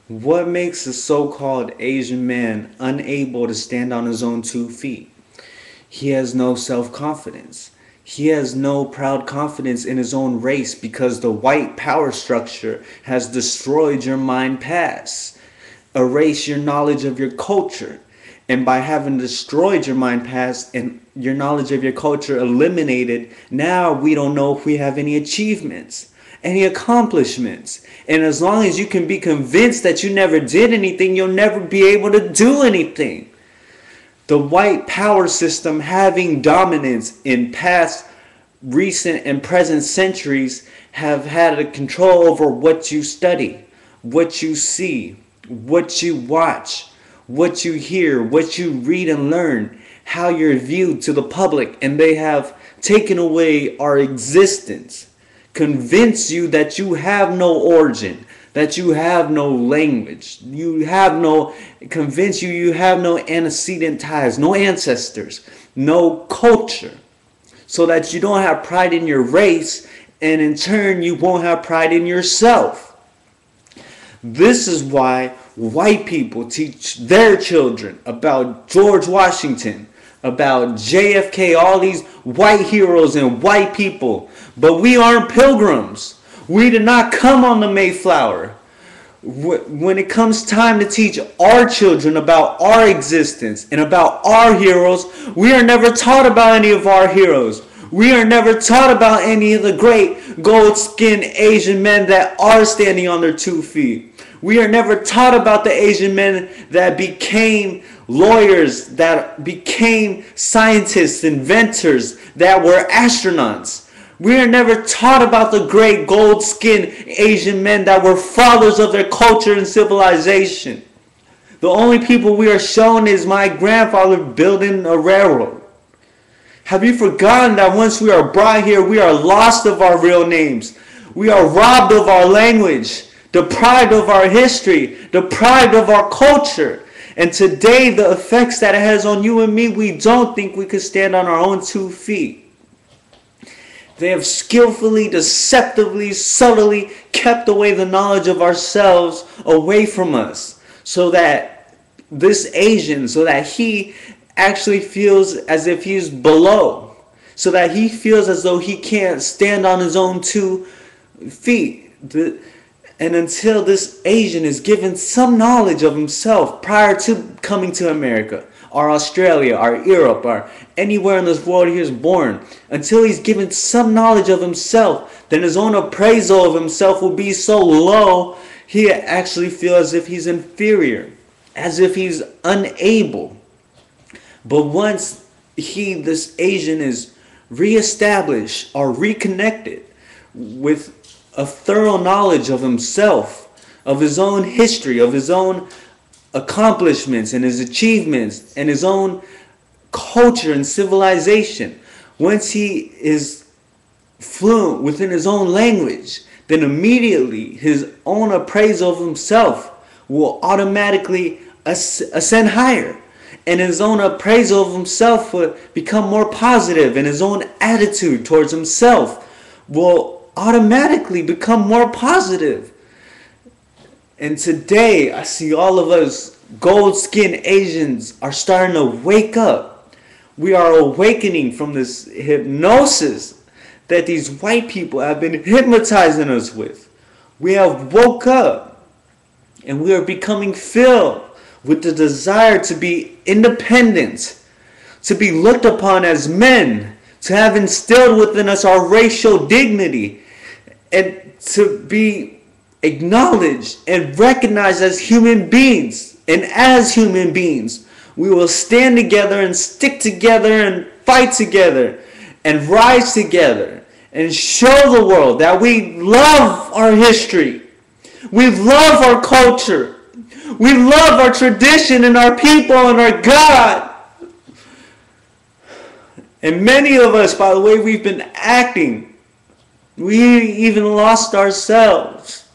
What makes a so-called Asian man unable to stand on his own 2 feet? He has no self-confidence. He has no proud confidence in his own race because the white power structure has destroyed your mind past, erase your knowledge of your culture. And by having destroyed your mind past and your knowledge of your culture eliminated, now we don't know if we have any achievements, any accomplishments. And as long as you can be convinced that you never did anything, you'll never be able to do anything. The white power system having dominance in past, recent, and present centuries have had a control over what you study, what you see, what you watch, what you hear, what you read and learn, how you're viewed to the public, and they have taken away our existence, convince you that you have no origin, that you have no language, convince you have no antecedent ties, no ancestors, no culture, so that you don't have pride in your race, and in turn you won't have pride in yourself. This is why white people teach their children about George Washington, about JFK, all these white heroes and white people. But we aren't pilgrims. We did not come on the Mayflower. When it comes time to teach our children about our existence and about our heroes, we are never taught about any of our heroes. We are never taught about any of the great gold-skinned Asian men that are standing on their 2 feet. We are never taught about the Asian men that became lawyers, that became scientists, inventors, that were astronauts. We are never taught about the great gold-skinned Asian men that were fathers of their culture and civilization. The only people we are shown is my grandfather building a railroad. Have you forgotten that once we are brought here, we are lost of our real names? We are robbed of our language, deprived of our history, deprived of our culture. And today, the effects that it has on you and me, we don't think we could stand on our own 2 feet. They have skillfully, deceptively, subtly kept away the knowledge of ourselves away from us, so that this Asian, so that he actually feels as if he's below, so that he feels as though he can't stand on his own 2 feet. And until this Asian is given some knowledge of himself prior to coming to America, or Australia, or Europe, or anywhere in this world he is born, until he's given some knowledge of himself, then his own appraisal of himself will be so low, he actually feels as if he's inferior, as if he's unable. But once this Asian is reestablished or reconnected with a thorough knowledge of himself, of his own history, of his own accomplishments and his achievements and his own culture and civilization, once he is fluent within his own language, then immediately his own appraisal of himself will automatically ascend higher. And his own appraisal of himself will become more positive, and his own attitude towards himself will automatically become more positive. And today, I see all of us gold-skinned Asians are starting to wake up. We are awakening from this hypnosis that these white people have been hypnotizing us with. We have woke up, and we are becoming filled with the desire to be independent, to be looked upon as men, to have instilled within us our racial dignity, and to be acknowledged and recognized as human beings. And as human beings, we will stand together and stick together and fight together and rise together and show the world that we love our history, we love our culture, we love our tradition and our people and our God. And many of us, by the way we've been acting, we even lost ourselves.